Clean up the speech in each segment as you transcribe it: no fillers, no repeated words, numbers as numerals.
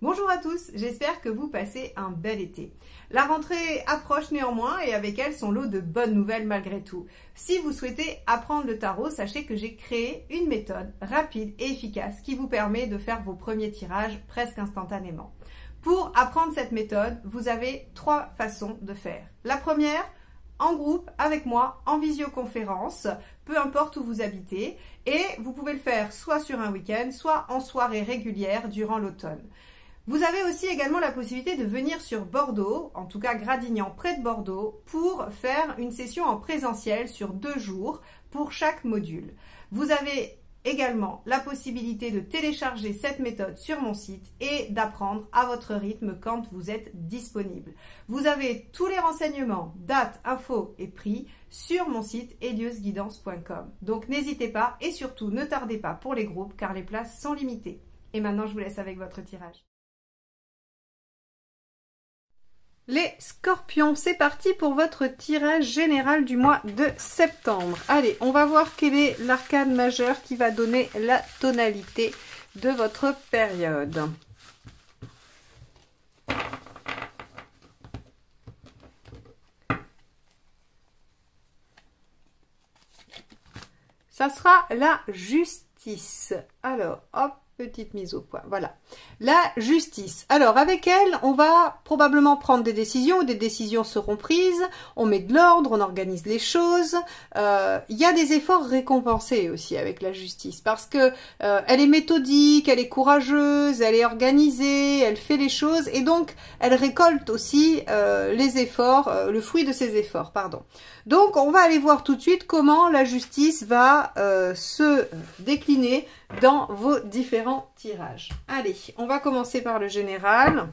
Bonjour à tous, j'espère que vous passez un bel été. La rentrée approche néanmoins et avec elle son lot de bonnes nouvelles malgré tout. Si vous souhaitez apprendre le tarot, sachez que j'ai créé une méthode rapide et efficace qui vous permet de faire vos premiers tirages presque instantanément. Pour apprendre cette méthode, vous avez 3 façons de faire. La première, en groupe, avec moi, en visioconférence, peu importe où vous habitez, et vous pouvez le faire soit sur un week-end, soit en soirée régulière durant l'automne. Vous avez aussi également la possibilité de venir sur Bordeaux, en tout cas Gradignan près de Bordeaux, pour faire une session en présentiel sur 2 jours pour chaque module. Vous avez également la possibilité de télécharger cette méthode sur mon site et d'apprendre à votre rythme quand vous êtes disponible. Vous avez tous les renseignements, dates, infos et prix sur mon site eliosguidance.com. Donc n'hésitez pas et surtout ne tardez pas pour les groupes car les places sont limitées. Et maintenant je vous laisse avec votre tirage. Les scorpions, c'est parti pour votre tirage général du mois de septembre. Allez, on va voir quel est l'arcane majeur qui va donner la tonalité de votre période. Ça sera la justice. Alors, hop. Petite mise au point, voilà. La justice. Alors, avec elle, on va probablement prendre des décisions, ou des décisions seront prises, on met de l'ordre, on organise les choses. Il y a des efforts récompensés aussi avec la justice, parce que elle est méthodique, elle est courageuse, elle est organisée, elle fait les choses, et donc, elle récolte aussi les efforts, le fruit de ses efforts, pardon. Donc, on va aller voir tout de suite comment la justice va se décliner dans vos différents tirages. Allez, on va commencer par le général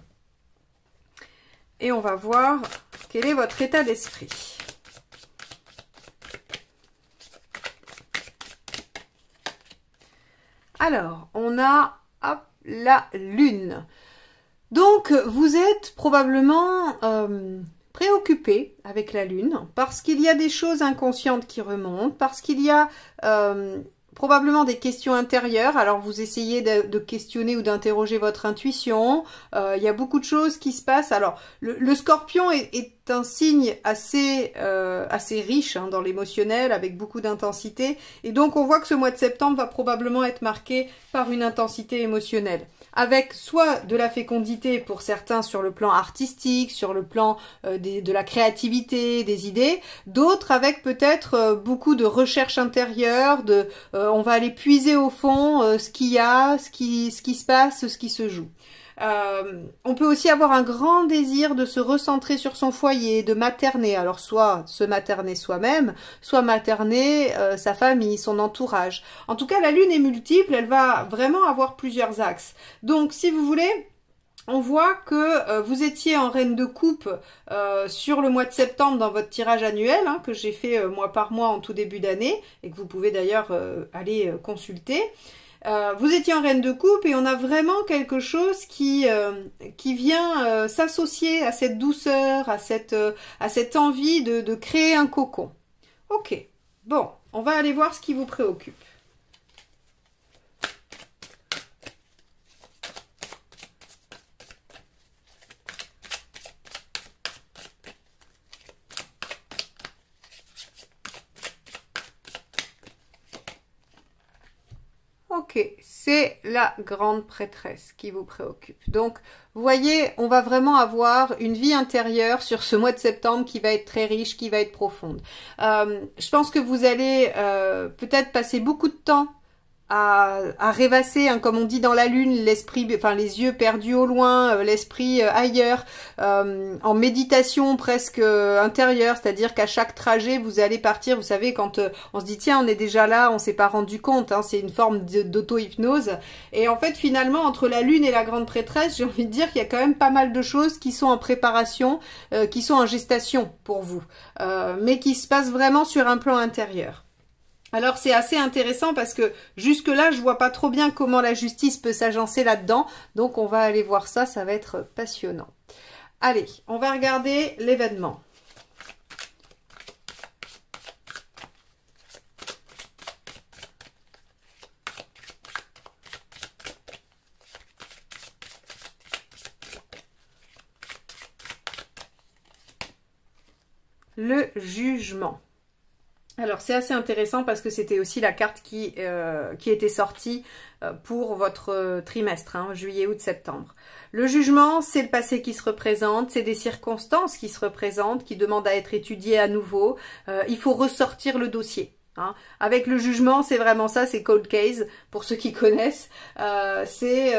et on va voir quel est votre état d'esprit. Alors, on a hop, la lune. Donc, vous êtes probablement préoccupé avec la lune parce qu'il y a des choses inconscientes qui remontent, parce qu'il y a probablement des questions intérieures. Alors vous essayez de questionner ou d'interroger votre intuition. Il y a beaucoup de choses qui se passent. Alors le scorpion est un signe assez riche hein, dans l'émotionnel, avec beaucoup d'intensité. Et donc on voit que ce mois de septembre va probablement être marqué par une intensité émotionnelle, avec soit de la fécondité pour certains sur le plan artistique, sur le plan de la créativité, des idées, d'autres avec peut-être beaucoup de recherche intérieure, on va aller puiser au fond ce qu'il y a, ce qui se passe, ce qui se joue. On peut aussi avoir un grand désir de se recentrer sur son foyer, de materner, alors soit se materner soi-même, soit materner sa famille, son entourage. En tout cas, la lune est multiple, elle va vraiment avoir plusieurs axes. Donc, si vous voulez, on voit que vous étiez en reine de coupe sur le mois de septembre dans votre tirage annuel, hein, que j'ai fait mois par mois en tout début d'année, et que vous pouvez d'ailleurs aller consulter. Vous étiez en reine de coupe et on a vraiment quelque chose qui vient s'associer à cette douceur, à cette envie de créer un cocon. Ok, bon, on va aller voir ce qui vous préoccupe. Ok, c'est la grande prêtresse qui vous préoccupe. Donc, vous voyez, on va vraiment avoir une vie intérieure sur ce mois de septembre qui va être très riche, qui va être profonde. Je pense que vous allez peut-être passer beaucoup de temps à rêvasser, hein, comme on dit dans la lune, l'esprit, enfin les yeux perdus au loin, l'esprit ailleurs, en méditation presque intérieure, c'est-à-dire qu'à chaque trajet, vous allez partir, vous savez, quand on se dit, tiens, on est déjà là, on s'est pas rendu compte, hein, c'est une forme d'auto-hypnose, et en fait, finalement, entre la lune et la grande prêtresse, j'ai envie de dire qu'il y a quand même pas mal de choses qui sont en préparation, qui sont en gestation pour vous, mais qui se passent vraiment sur un plan intérieur. Alors c'est assez intéressant parce que jusque-là, je vois pas trop bien comment la justice peut s'agencer là-dedans. Donc on va aller voir ça, ça va être passionnant. Allez, on va regarder l'événement. le jugement. Alors c'est assez intéressant parce que c'était aussi la carte qui était sortie pour votre trimestre, hein, juillet, août, septembre. Le jugement, c'est le passé qui se représente, c'est des circonstances qui se représentent, qui demandent à être étudiées à nouveau. Il faut ressortir le dossier. Hein. Avec le jugement, c'est vraiment ça, c'est cold case, pour ceux qui connaissent. C'est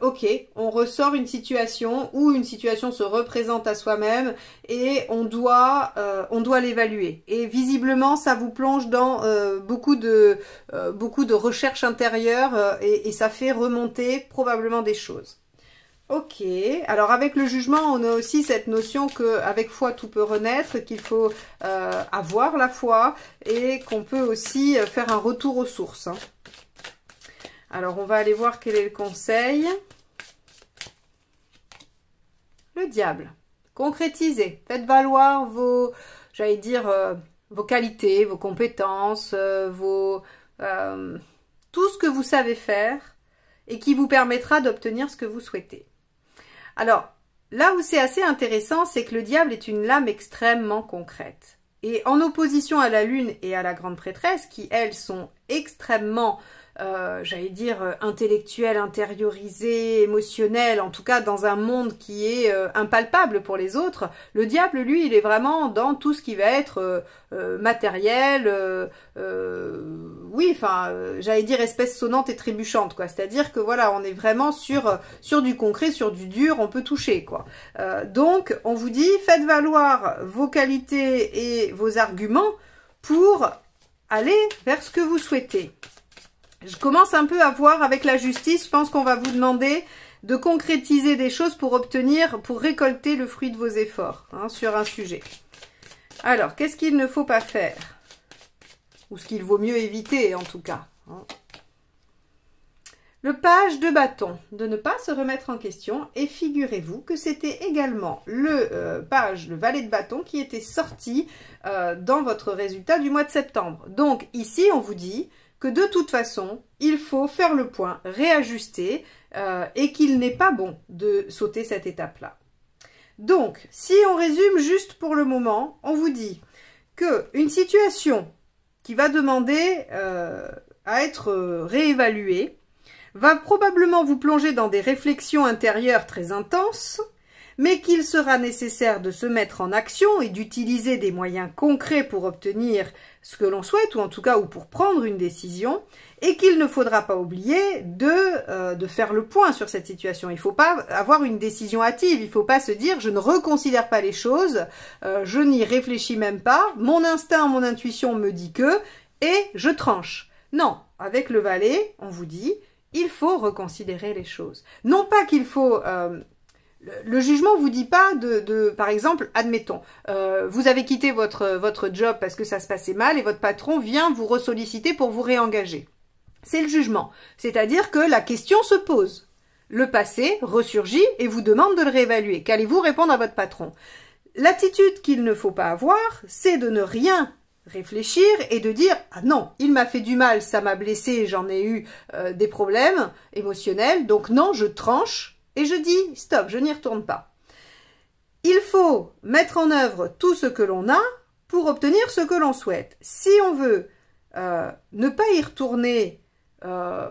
ok, on ressort une situation où une situation se représente à soi-même et on doit l'évaluer. Et visiblement, ça vous plonge dans beaucoup de recherches intérieures et ça fait remonter probablement des choses. Ok, alors avec le jugement, on a aussi cette notion qu'avec foi, tout peut renaître, qu'il faut avoir la foi et qu'on peut aussi faire un retour aux sources. Hein. Alors, on va aller voir quel est le conseil. Le diable. Concrétisez. Faites valoir vos, j'allais dire, vos qualités, vos compétences, tout ce que vous savez faire et qui vous permettra d'obtenir ce que vous souhaitez. Alors, là où c'est assez intéressant, c'est que le diable est une lame extrêmement concrète. Et en opposition à la lune et à la grande prêtresse, qui elles sont extrêmement, j'allais dire, intellectuelles, intériorisées, émotionnelles, en tout cas dans un monde qui est impalpable pour les autres, le diable, lui, il est vraiment dans tout ce qui va être matériel, oui, enfin, j'allais dire espèce sonnante et trébuchante, quoi. C'est-à-dire que voilà, on est vraiment sur du concret, sur du dur, on peut toucher, quoi. Donc, on vous dit, faites valoir vos qualités et vos arguments pour aller vers ce que vous souhaitez. Je commence un peu à voir avec la justice, je pense qu'on va vous demander de concrétiser des choses pour obtenir, pour récolter le fruit de vos efforts, hein, sur un sujet. Alors, qu'est-ce qu'il ne faut pas faire? Ou ce qu'il vaut mieux éviter, en tout cas. Hein. Le page de bâton, de ne pas se remettre en question. Et figurez-vous que c'était également le valet de bâton qui était sorti dans votre résultat du mois de septembre. Donc, ici, on vous dit que de toute façon, il faut faire le point, réajuster, et qu'il n'est pas bon de sauter cette étape-là. Donc, si on résume juste pour le moment, on vous dit qu'une situation qui va demander à être réévaluée va probablement vous plonger dans des réflexions intérieures très intenses, mais qu'il sera nécessaire de se mettre en action et d'utiliser des moyens concrets pour obtenir ce que l'on souhaite, ou en tout cas ou pour prendre une décision, et qu'il ne faudra pas oublier de faire le point sur cette situation. Il ne faut pas avoir une décision hâtive, il ne faut pas se dire « je ne reconsidère pas les choses, je n'y réfléchis même pas, mon instinct, mon intuition me dit que, et je tranche ». Non, avec le valet, on vous dit « il faut reconsidérer les choses ». Non pas qu'il faut... le jugement vous dit pas par exemple, admettons, vous avez quitté votre job parce que ça se passait mal et votre patron vient vous ressolliciter pour vous réengager. C'est le jugement. C'est-à-dire que la question se pose. Le passé ressurgit et vous demande de le réévaluer. Qu'allez-vous répondre à votre patron? L'attitude qu'il ne faut pas avoir, c'est de ne rien réfléchir et de dire « Ah non, il m'a fait du mal, ça m'a blessé, j'en ai eu des problèmes émotionnels, donc non, je tranche. » Et je dis, stop, je n'y retourne pas. Il faut mettre en œuvre tout ce que l'on a pour obtenir ce que l'on souhaite. Si on veut ne pas y retourner,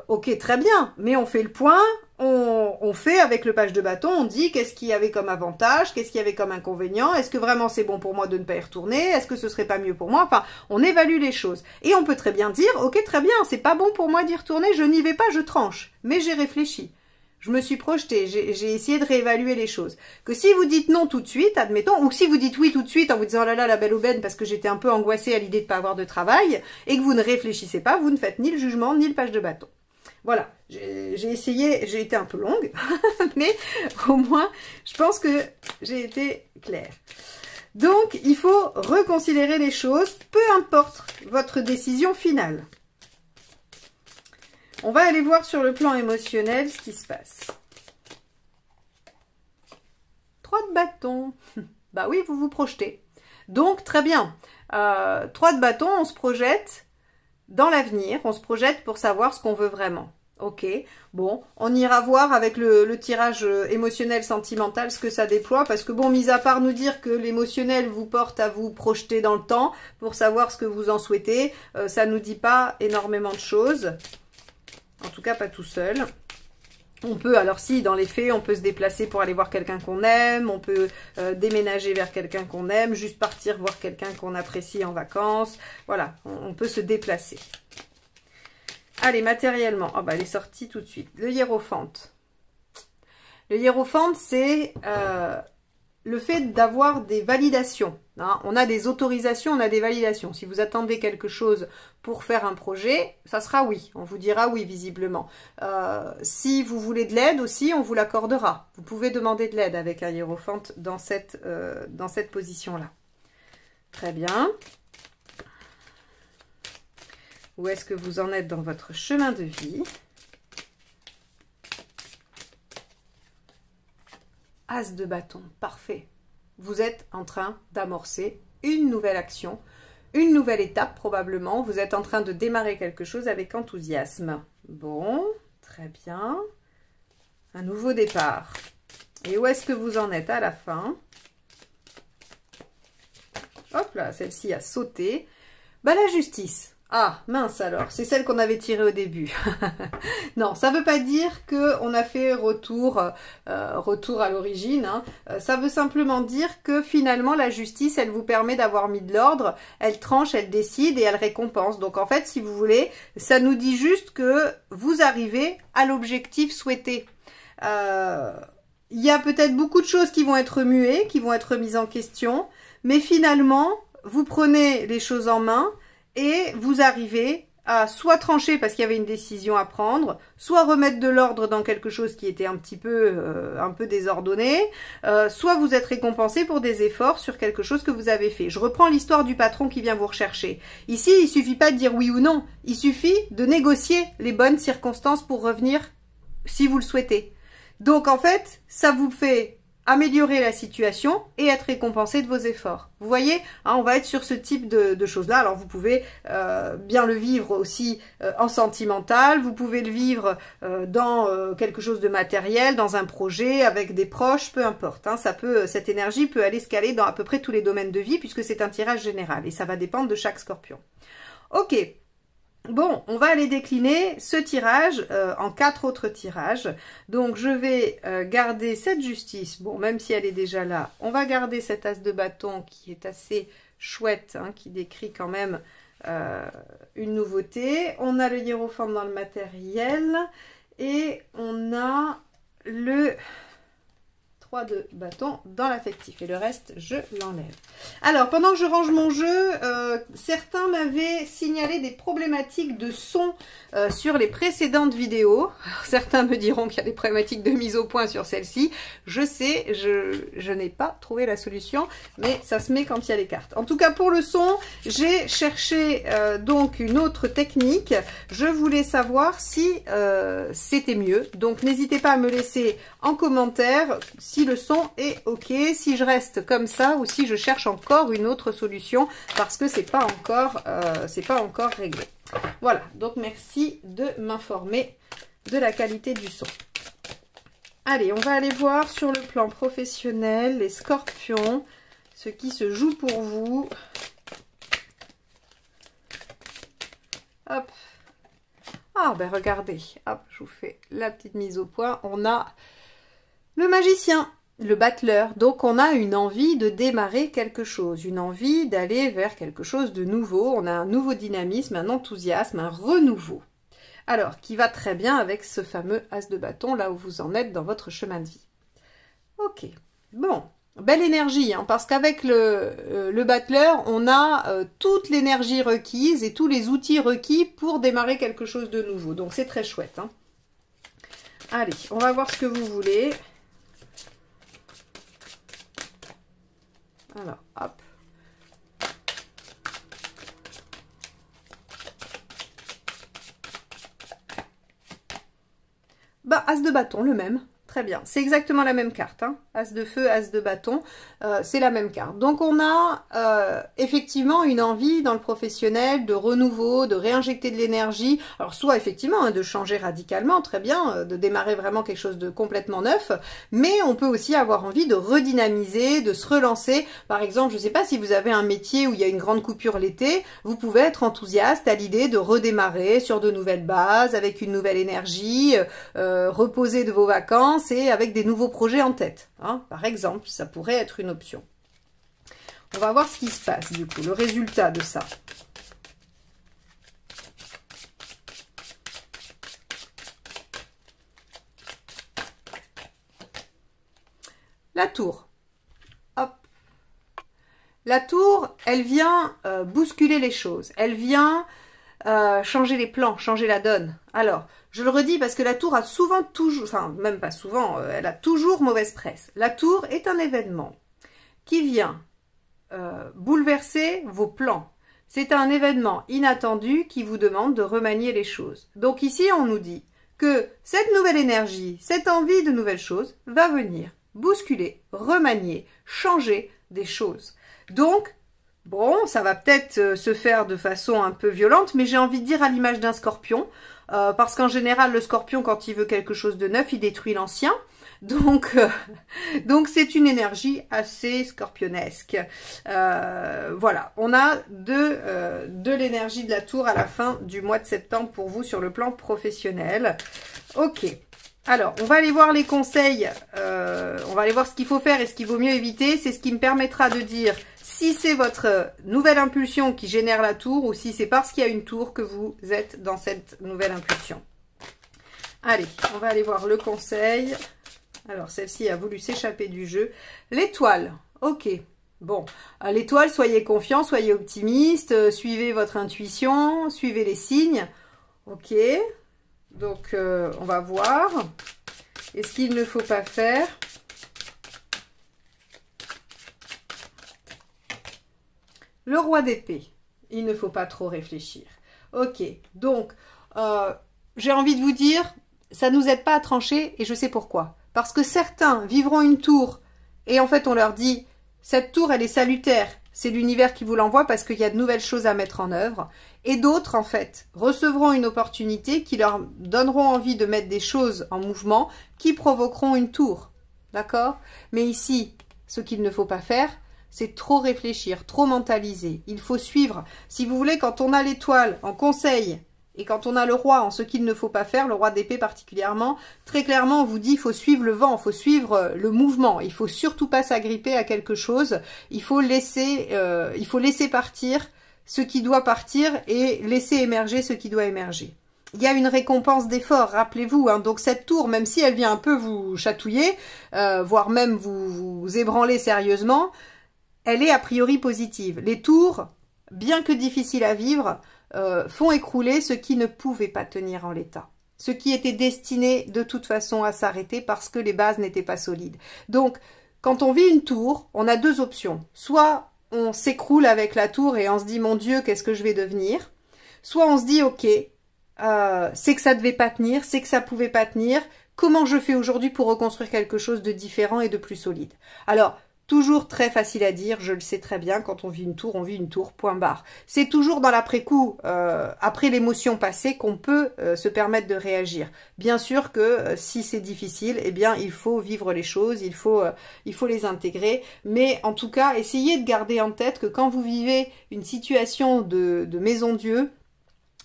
ok, très bien, mais on fait le point, on fait avec le page de bâton, on dit qu'est-ce qu'il y avait comme avantage, qu'est-ce qu'il y avait comme inconvénient, est-ce que vraiment c'est bon pour moi de ne pas y retourner, est-ce que ce serait pas mieux pour moi, enfin, on évalue les choses. Et on peut très bien dire, ok, très bien, c'est pas bon pour moi d'y retourner, je n'y vais pas, je tranche, mais j'ai réfléchi. Je me suis projetée, j'ai essayé de réévaluer les choses. Que si vous dites non tout de suite, admettons, ou si vous dites oui tout de suite en vous disant « Oh là là, la belle aubaine » parce que j'étais un peu angoissée à l'idée de ne pas avoir de travail, et que vous ne réfléchissez pas, vous ne faites ni le jugement, ni le page de bâton. Voilà, j'ai essayé, j'ai été un peu longue, mais au moins, je pense que j'ai été claire. Donc, il faut reconsidérer les choses, peu importe votre décision finale. On va aller voir sur le plan émotionnel ce qui se passe. 3 de bâton. Bah oui, vous vous projetez. Donc, très bien. 3 de bâton, on se projette dans l'avenir. On se projette pour savoir ce qu'on veut vraiment. Ok, bon, on ira voir avec le tirage émotionnel sentimental ce que ça déploie, parce que bon, mis à part nous dire que l'émotionnel vous porte à vous projeter dans le temps pour savoir ce que vous en souhaitez, ça nous dit pas énormément de choses, en tout cas pas tout seul. On peut, alors si, dans les faits, on peut se déplacer pour aller voir quelqu'un qu'on aime, on peut déménager vers quelqu'un qu'on aime, juste partir voir quelqu'un qu'on apprécie en vacances, voilà, on peut se déplacer. Allez, matériellement, oh bah, elle est sortie tout de suite. Le hiérophante. Le hiérophante, c'est le fait d'avoir des validations. Hein. On a des autorisations, on a des validations. Si vous attendez quelque chose pour faire un projet, ça sera oui. On vous dira oui, visiblement. Si vous voulez de l'aide aussi, on vous l'accordera. Vous pouvez demander de l'aide avec un hiérophante dans cette position-là. Très bien. Où est-ce que vous en êtes dans votre chemin de vie? As de bâton, parfait. Vous êtes en train d'amorcer une nouvelle action, une nouvelle étape probablement. Vous êtes en train de démarrer quelque chose avec enthousiasme. Bon, très bien. Un nouveau départ. Et où est-ce que vous en êtes à la fin? Hop là, celle-ci a sauté. Bah, la justice. Ah, mince alors, c'est celle qu'on avait tirée au début. Non, ça ne veut pas dire qu'on a fait retour à l'origine. Hein. Ça veut simplement dire que finalement, la justice, elle vous permet d'avoir mis de l'ordre. Elle tranche, elle décide et elle récompense. Donc en fait, si vous voulez, ça nous dit juste que vous arrivez à l'objectif souhaité. Il y a peut-être beaucoup de choses qui vont être muées, qui vont être mises en question. Mais finalement, vous prenez les choses en main. Et vous arrivez à soit trancher parce qu'il y avait une décision à prendre, soit remettre de l'ordre dans quelque chose qui était un peu désordonné, soit vous êtes récompensé pour des efforts sur quelque chose que vous avez fait. Je reprends l'histoire du patron qui vient vous rechercher. Ici, il suffit pas de dire oui ou non. Il suffit de négocier les bonnes circonstances pour revenir si vous le souhaitez. Donc, en fait, ça vous fait améliorer la situation et être récompensé de vos efforts. Vous voyez, hein, on va être sur ce type de choses-là. Alors, vous pouvez bien le vivre aussi en sentimental, vous pouvez le vivre dans quelque chose de matériel, dans un projet, avec des proches, peu importe. Hein, cette énergie peut aller se caler dans à peu près tous les domaines de vie puisque c'est un tirage général et ça va dépendre de chaque scorpion. Ok. Bon, on va aller décliner ce tirage en 4 autres tirages. Donc, je vais garder cette justice. Bon, même si elle est déjà là, on va garder cet as de bâton qui est assez chouette, hein, qui décrit quand même une nouveauté. On a le hiérophante dans le matériel et on a le 3 de bâton dans l'affectif et le reste je l'enlève. Alors pendant que je range mon jeu, certains m'avaient signalé des problématiques de son sur les précédentes vidéos. Alors, certains me diront qu'il y a des problématiques de mise au point sur celle-ci. Je sais, je n'ai pas trouvé la solution, mais ça se met quand il y a les cartes. En tout cas pour le son, j'ai cherché donc une autre technique. Je voulais savoir si c'était mieux. Donc n'hésitez pas à me laisser en commentaire si le son est ok, si je reste comme ça ou si je cherche encore une autre solution parce que c'est pas encore réglé. Voilà, donc merci de m'informer de la qualité du son. Allez, on va aller voir sur le plan professionnel les scorpions, ce qui se joue pour vous. Hop. Ah ben regardez, hop, je vous fais la petite mise au point. On a le magicien, le battleur. Donc on a une envie de démarrer quelque chose, une envie d'aller vers quelque chose de nouveau. On a un nouveau dynamisme, un enthousiasme, un renouveau. Alors, qui va très bien avec ce fameux as de bâton, là où vous en êtes dans votre chemin de vie. Ok, bon, belle énergie, hein, parce qu'avec le battleur, on a toute l'énergie requise et tous les outils requis pour démarrer quelque chose de nouveau. Donc c'est très chouette. Hein. Allez, on va voir ce que vous voulez. Alors, hop. Bah, as de bâton, le même. Très bien. C'est exactement la même carte. Hein. As de feu, as de bâton, c'est la même carte. Donc on a effectivement une envie dans le professionnel de renouveau, de réinjecter de l'énergie. Alors soit effectivement de changer radicalement, très bien, de démarrer vraiment quelque chose de complètement neuf, mais on peut aussi avoir envie de redynamiser, de se relancer. Par exemple, je ne sais pas si vous avez un métier où il y a une grande coupure l'été, vous pouvez être enthousiaste à l'idée de redémarrer sur de nouvelles bases, avec une nouvelle énergie, reposer de vos vacances et avec des nouveaux projets en tête. Hein, par exemple, ça pourrait être une option. On va voir ce qui se passe du coup, le résultat de ça. La tour. Hop. La tour, elle vient bousculer les choses. Elle vient changer les plans, changer la donne. Alors, je le redis parce que la tour a souvent toujours, enfin même pas souvent, elle a toujours mauvaise presse. La tour est un événement qui vient bouleverser vos plans. C'est un événement inattendu qui vous demande de remanier les choses. Donc ici, on nous dit que cette nouvelle énergie, cette envie de nouvelles choses va venir bousculer, remanier, changer des choses. Donc, bon, ça va peut-être se faire de façon un peu violente, mais j'ai envie de dire à l'image d'un scorpion, parce qu'en général, le scorpion, quand il veut quelque chose de neuf, il détruit l'ancien. Donc c'est une énergie assez scorpionesque. Voilà, on a de l'énergie de la tour à la fin du mois de septembre pour vous sur le plan professionnel. Ok. Alors, on va aller voir les conseils, on va aller voir ce qu'il faut faire et ce qu'il vaut mieux éviter. C'est ce qui me permettra de dire si c'est votre nouvelle impulsion qui génère la tour ou si c'est parce qu'il y a une tour que vous êtes dans cette nouvelle impulsion. Allez, on va aller voir le conseil. Alors, celle-ci a voulu s'échapper du jeu. L'étoile, ok. Bon, l'étoile, soyez confiant, soyez optimiste, suivez votre intuition, suivez les signes. Ok. Donc, on va voir. Et ce qu'il ne faut pas faire. Le roi d'épée. Il ne faut pas trop réfléchir. Ok. Donc, j'ai envie de vous dire, ça ne nous aide pas à trancher et je sais pourquoi. Parce que certains vivront une tour et en fait, on leur dit, cette tour, elle est salutaire. C'est l'univers qui vous l'envoie parce qu'il y a de nouvelles choses à mettre en œuvre. Et d'autres, en fait, recevront une opportunité qui leur donneront envie de mettre des choses en mouvement qui provoqueront une tour. D'accord? Mais ici, ce qu'il ne faut pas faire, c'est trop réfléchir, trop mentaliser. Il faut suivre. Si vous voulez, quand on a l'étoile en conseil et quand on a le roi en ce qu'il ne faut pas faire, le roi d'épée particulièrement, très clairement, on vous dit il faut suivre le vent, il faut suivre le mouvement. Il faut surtout pas s'agripper à quelque chose. Il faut laisser partir ce qui doit partir et laisser émerger ce qui doit émerger. Il y a une récompense d'effort, rappelez-vous. Hein. Donc cette tour, même si elle vient un peu vous chatouiller, voire même vous ébranler sérieusement, elle est a priori positive. Les tours, bien que difficiles à vivre, font écrouler ce qui ne pouvait pas tenir en l'état. Ce qui était destiné de toute façon à s'arrêter parce que les bases n'étaient pas solides. Donc, quand on vit une tour, on a deux options. Soit on s'écroule avec la tour et on se dit « Mon Dieu, qu'est-ce que je vais devenir ?» Soit on se dit « Ok, c'est que ça devait pas tenir, c'est que ça pouvait pas tenir. Comment je fais aujourd'hui pour reconstruire quelque chose de différent et de plus solide ?» Alors, toujours très facile à dire, je le sais très bien, quand on vit une tour, point barre. C'est toujours dans l'après-coup, après l'émotion passée, qu'on peut se permettre de réagir. Bien sûr que si c'est difficile, eh bien il faut vivre les choses, il faut les intégrer. Mais en tout cas, essayez de garder en tête que quand vous vivez une situation de maison Dieu,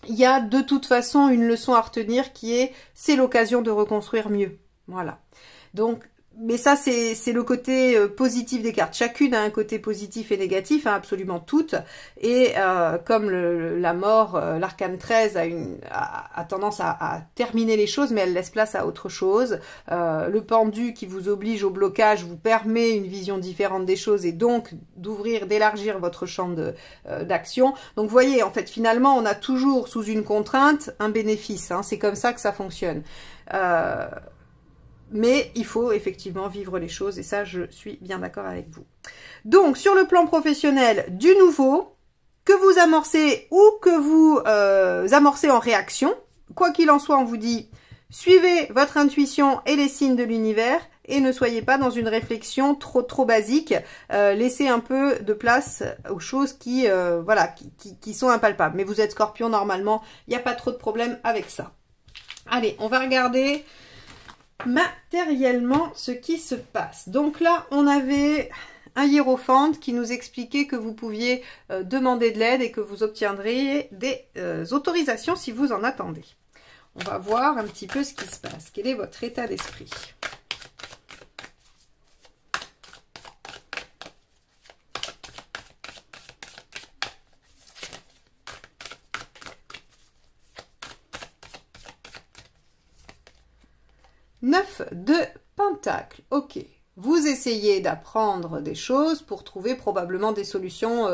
il y a de toute façon une leçon à retenir qui est, c'est l'occasion de reconstruire mieux. Voilà. Donc, mais ça, c'est le côté positif des cartes. Chacune a un côté positif et négatif, hein, absolument toutes. Et comme la mort, l'arcane 13 a tendance à terminer les choses, mais elle laisse place à autre chose. Le pendu qui vous oblige au blocage vous permet une vision différente des choses et donc d'élargir votre champ d'action. Donc vous voyez, en fait, finalement, on a toujours sous une contrainte un bénéfice. Hein, c'est comme ça que ça fonctionne. Mais il faut effectivement vivre les choses et ça, je suis bien d'accord avec vous. Donc, sur le plan professionnel, du nouveau, que vous amorcez ou que vous amorcez en réaction, quoi qu'il en soit, on vous dit, suivez votre intuition et les signes de l'univers, et ne soyez pas dans une réflexion trop basique. Laissez un peu de place aux choses qui, voilà, qui sont impalpables. Mais vous êtes Scorpion, normalement, il n'y a pas trop de problème avec ça. Allez, on va regarder matériellement ce qui se passe. Donc là, on avait un hiérophante qui nous expliquait que vous pouviez demander de l'aide et que vous obtiendriez des autorisations si vous en attendez. On va voir un petit peu ce qui se passe. Quel est votre état d'esprit? Neuf de Pentacles. Ok. Vous essayez d'apprendre des choses pour trouver probablement des solutions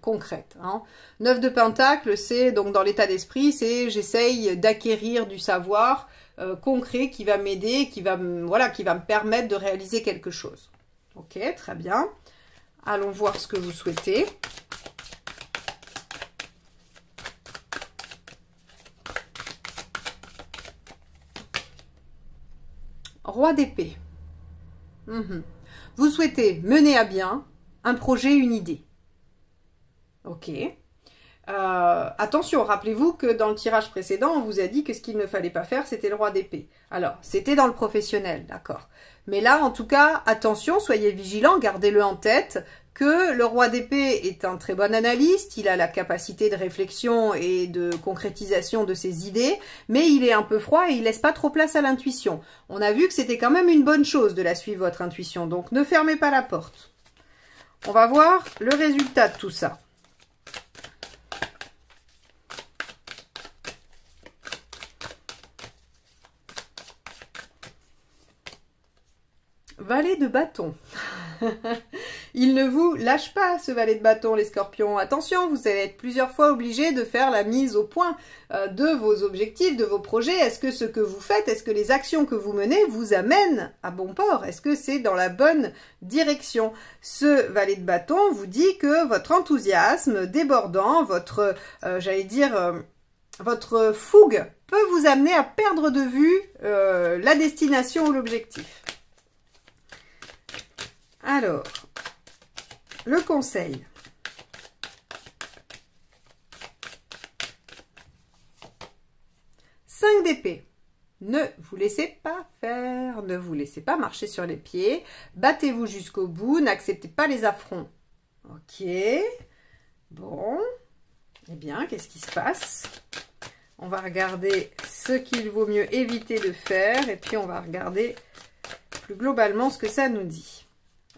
concrètes. Hein. 9 de Pentacles, c'est donc dans l'état d'esprit, c'est j'essaye d'acquérir du savoir concret qui va m'aider, voilà, qui va me permettre de réaliser quelque chose. Ok, très bien. Allons voir ce que vous souhaitez. Roi d'épée. Vous souhaitez mener à bien un projet, une idée. Ok. Attention, rappelez-vous que dans le tirage précédent, on vous a dit que ce qu'il ne fallait pas faire, c'était le roi d'épée. Alors, c'était dans le professionnel, d'accord. Mais là, en tout cas, attention, soyez vigilants, gardez-le en tête, que le roi d'épée est un très bon analyste, il a la capacité de réflexion et de concrétisation de ses idées, mais il est un peu froid et il laisse pas trop place à l'intuition. On a vu que c'était quand même une bonne chose de la suivre, votre intuition, donc ne fermez pas la porte. On va voir le résultat de tout ça. Valet de bâton. Il ne vous lâche pas, ce valet de bâton, les scorpions. Attention, vous allez être plusieurs fois obligés de faire la mise au point de vos objectifs, de vos projets. Est-ce que ce que vous faites, est-ce que les actions que vous menez vous amènent à bon port? Est-ce que c'est dans la bonne direction? Ce valet de bâton vous dit que votre enthousiasme débordant, votre, j'allais dire, votre fougue peut vous amener à perdre de vue la destination ou l'objectif. Alors, le conseil. Cinq d'épée. Ne vous laissez pas faire, ne vous laissez pas marcher sur les pieds. Battez-vous jusqu'au bout, n'acceptez pas les affronts. Ok. Bon. Eh bien, qu'est-ce qui se passe? On va regarder ce qu'il vaut mieux éviter de faire et puis on va regarder plus globalement ce que ça nous dit.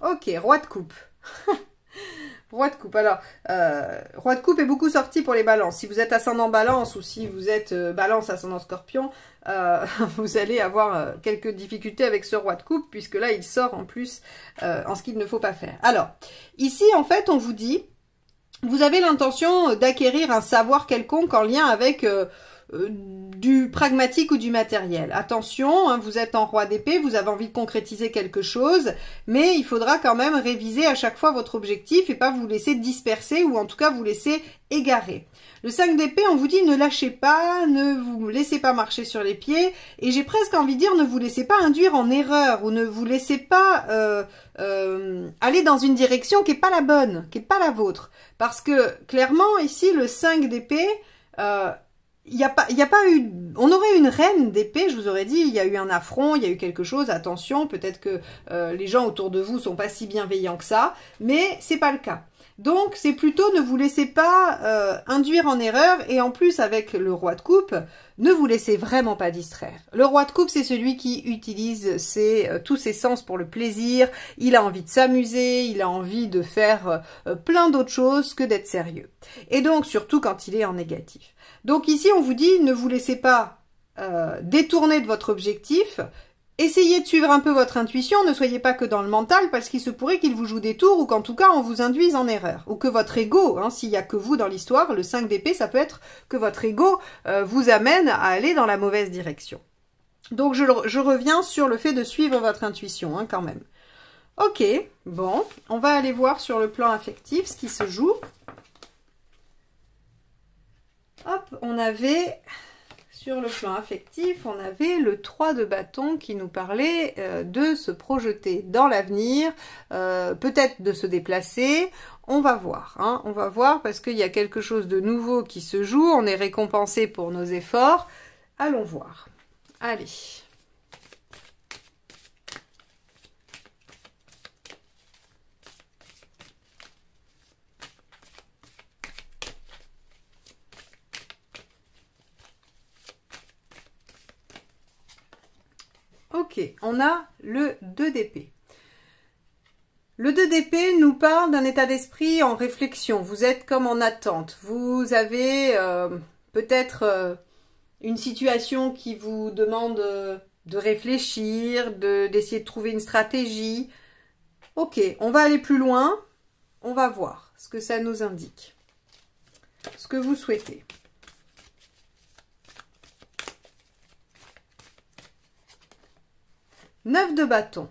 Ok, roi de coupe. Roi de coupe. Alors, roi de coupe est beaucoup sorti pour les balances. Si vous êtes ascendant balance ou si vous êtes balance ascendant scorpion, vous allez avoir quelques difficultés avec ce roi de coupe puisque là, il sort en plus en ce qu'il ne faut pas faire. Alors, ici, en fait, on vous dit, vous avez l'intention d'acquérir un savoir quelconque en lien avec du pragmatique ou du matériel. Attention, hein, vous êtes en roi d'épée, vous avez envie de concrétiser quelque chose, mais il faudra quand même réviser à chaque fois votre objectif et pas vous laisser disperser ou en tout cas vous laisser égarer. Le 5 d'épée, on vous dit ne lâchez pas, ne vous laissez pas marcher sur les pieds et j'ai presque envie de dire ne vous laissez pas induire en erreur ou ne vous laissez pas aller dans une direction qui n'est pas la bonne, qui n'est pas la vôtre. Parce que clairement ici le 5 d'épée, il y a pas eu, on aurait une reine d'épée, je vous aurais dit, il y a eu un affront, il y a eu quelque chose, attention, peut-être que les gens autour de vous sont pas si bienveillants que ça, mais c'est pas le cas. Donc, c'est plutôt ne vous laissez pas induire en erreur, et en plus, avec le roi de coupe, ne vous laissez vraiment pas distraire. Le roi de coupe, c'est celui qui utilise tous ses sens pour le plaisir, il a envie de s'amuser, il a envie de faire plein d'autres choses que d'être sérieux. Et donc, surtout quand il est en négatif. Donc ici, on vous dit, ne vous laissez pas détourner de votre objectif, essayez de suivre un peu votre intuition, ne soyez pas que dans le mental, parce qu'il se pourrait qu'il vous joue des tours, ou qu'en tout cas, on vous induise en erreur. Ou que votre ego, hein, s'il n'y a que vous dans l'histoire, le 5 d'épée, ça peut être que votre ego vous amène à aller dans la mauvaise direction. Donc je reviens sur le fait de suivre votre intuition, hein, quand même. Ok, bon, on va aller voir sur le plan affectif ce qui se joue. Hop, on avait sur le plan affectif, on avait le 3 de bâton qui nous parlait de se projeter dans l'avenir, peut-être de se déplacer. On va voir, hein, on va voir parce qu'il y a quelque chose de nouveau qui se joue. On est récompensé pour nos efforts. Allons voir. Allez. Ok, on a le 2 d'épée. Le 2 d'épée nous parle d'un état d'esprit en réflexion. Vous êtes comme en attente. Vous avez peut-être une situation qui vous demande de réfléchir, d'essayer de trouver une stratégie. Ok, on va aller plus loin. On va voir ce que ça nous indique. Ce que vous souhaitez. 9 de bâton.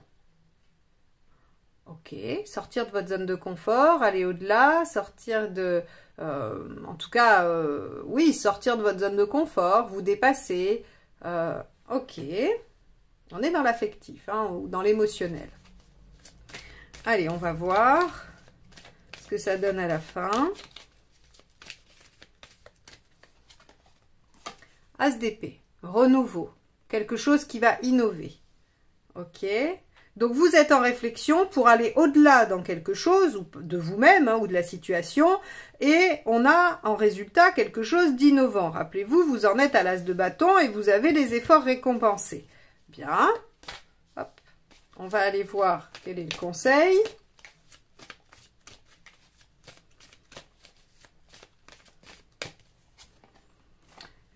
Ok, sortir de votre zone de confort, aller au-delà, sortir de... en tout cas, oui, sortir de votre zone de confort, vous dépasser. Ok, on est dans l'affectif, hein, ou dans l'émotionnel. Allez, on va voir ce que ça donne à la fin. As d'épée, renouveau, quelque chose qui va innover. Ok, donc vous êtes en réflexion pour aller au-delà dans quelque chose, ou de vous-même, hein, ou de la situation, et on a en résultat quelque chose d'innovant. Rappelez-vous, vous en êtes à l'as de bâton et vous avez les efforts récompensés. Bien, hop, on va aller voir quel est le conseil.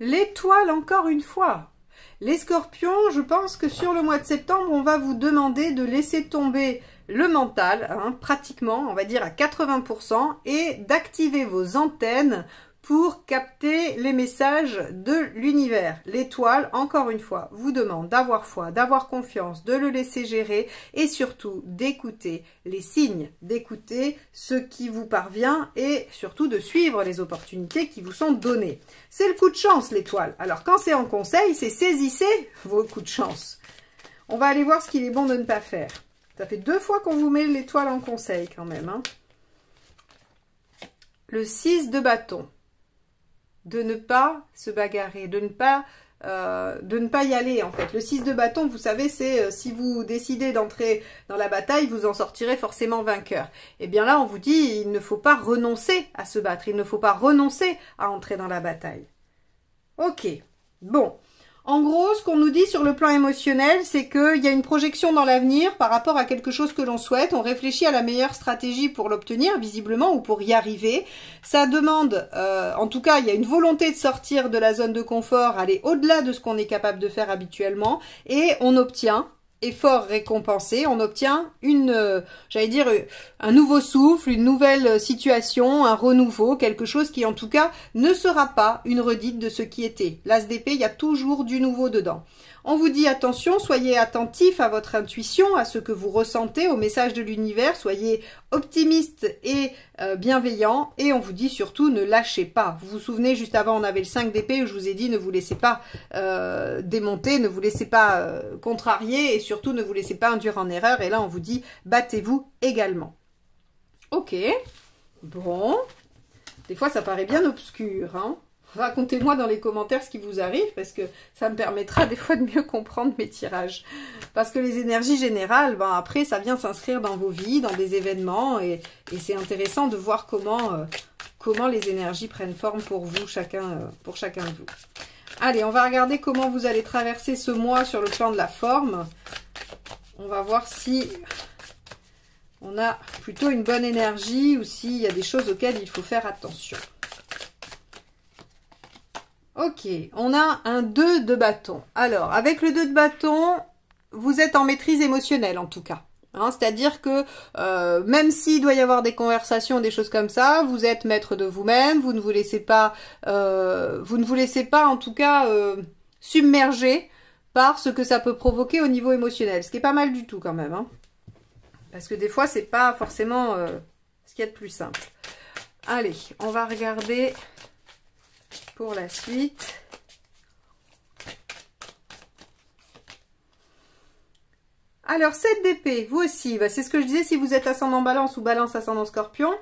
L'étoile encore une fois. Les scorpions, je pense que sur le mois de septembre, on va vous demander de laisser tomber le mental, hein, pratiquement, on va dire à 80%, et d'activer vos antennes pour capter les messages de l'univers. L'étoile, encore une fois, vous demande d'avoir foi, d'avoir confiance, de le laisser gérer et surtout d'écouter les signes, d'écouter ce qui vous parvient et surtout de suivre les opportunités qui vous sont données. C'est le coup de chance, l'étoile. Alors, quand c'est en conseil, c'est saisissez vos coups de chance. On va aller voir ce qu'il est bon de ne pas faire. Ça fait 2 fois qu'on vous met l'étoile en conseil quand même, hein. Le 6 de bâton. De ne pas se bagarrer, de ne pas y aller en fait. Le 6 de bâton, vous savez, c'est si vous décidez d'entrer dans la bataille, vous en sortirez forcément vainqueur. Et bien là, on vous dit, il ne faut pas renoncer à se battre, il ne faut pas renoncer à entrer dans la bataille. Ok, bon. En gros, ce qu'on nous dit sur le plan émotionnel, c'est qu'il y a une projection dans l'avenir par rapport à quelque chose que l'on souhaite. On réfléchit à la meilleure stratégie pour l'obtenir, visiblement, ou pour y arriver. Ça demande, en tout cas, il y a une volonté de sortir de la zone de confort, aller au-delà de ce qu'on est capable de faire habituellement, et on obtient, effort récompensé, on obtient j'allais dire, un nouveau souffle, une nouvelle situation, un renouveau, quelque chose qui en tout cas ne sera pas une redite de ce qui était. L'as d'épée, il y a toujours du nouveau dedans. On vous dit attention, soyez attentif à votre intuition, à ce que vous ressentez, au message de l'univers, soyez optimiste et bienveillant, et on vous dit surtout ne lâchez pas. Vous vous souvenez, juste avant on avait le 5 d'épée où je vous ai dit ne vous laissez pas démonter, ne vous laissez pas contrarier et surtout ne vous laissez pas induire en erreur, et là on vous dit battez-vous également. Ok, bon, des fois ça paraît bien obscur, hein. Racontez-moi dans les commentaires ce qui vous arrive parce que ça me permettra des fois de mieux comprendre mes tirages. Parce que les énergies générales, ben après, ça vient s'inscrire dans vos vies, dans des événements et c'est intéressant de voir comment les énergies prennent forme pour vous, pour chacun de vous. Allez, on va regarder comment vous allez traverser ce mois sur le plan de la forme. On va voir si on a plutôt une bonne énergie ou s'il y a des choses auxquelles il faut faire attention. Ok, on a un 2 de bâton. Alors, avec le 2 de bâton, vous êtes en maîtrise émotionnelle en tout cas. Hein, c'est-à-dire que même s'il doit y avoir des conversations, des choses comme ça, vous êtes maître de vous-même, vous ne vous laissez pas en tout cas submerger par ce que ça peut provoquer au niveau émotionnel. Ce qui est pas mal du tout quand même. Hein, parce que des fois, c'est pas forcément ce qu'il y a de plus simple. Allez, on va regarder... Pour la suite, Alors, 7 d'épée, vous aussi, bah, c'est ce que je disais, si vous êtes ascendant balance ou balance ascendant scorpion,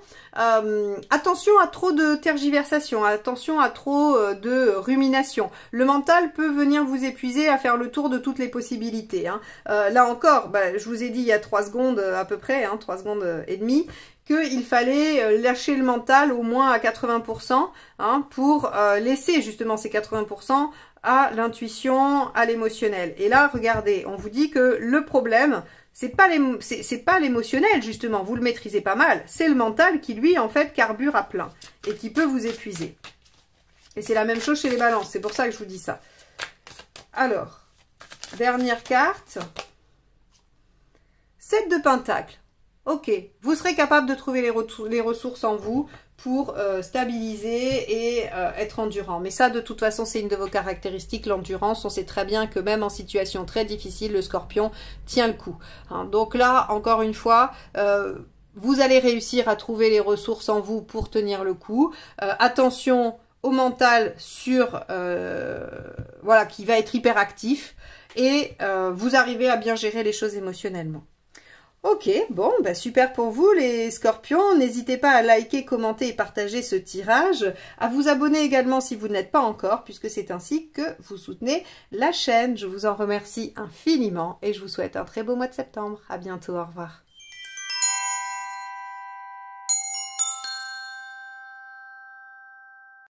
attention à trop de tergiversation, attention à trop de rumination. Le mental peut venir vous épuiser à faire le tour de toutes les possibilités. Hein. Là encore, bah, je vous ai dit il y a 3 secondes à peu près, hein, 3 secondes et demie, qu'il fallait lâcher le mental au moins à 80% hein, pour laisser justement ces 80% à l'intuition, à l'émotionnel. Et là, regardez, on vous dit que le problème, c'est pas l'émotionnel, justement, vous le maîtrisez pas mal, c'est le mental qui, lui, en fait, carbure à plein et qui peut vous épuiser. Et c'est la même chose chez les balances, c'est pour ça que je vous dis ça. Alors, dernière carte, 7 de pentacles. Ok, vous serez capable de trouver les ressources en vous pour stabiliser et être endurant. Mais ça, de toute façon, c'est une de vos caractéristiques, l'endurance. On sait très bien que même en situation très difficile, le scorpion tient le coup. Hein. Donc là, encore une fois, vous allez réussir à trouver les ressources en vous pour tenir le coup. Attention au mental voilà, qui va être hyperactif. Et vous arrivez à bien gérer les choses émotionnellement. Ok, bon, bah super pour vous les scorpions. N'hésitez pas à liker, commenter et partager ce tirage. À vous abonner également si vous n'êtes pas encore, puisque c'est ainsi que vous soutenez la chaîne. Je vous en remercie infiniment et je vous souhaite un très beau mois de septembre. À bientôt, au revoir.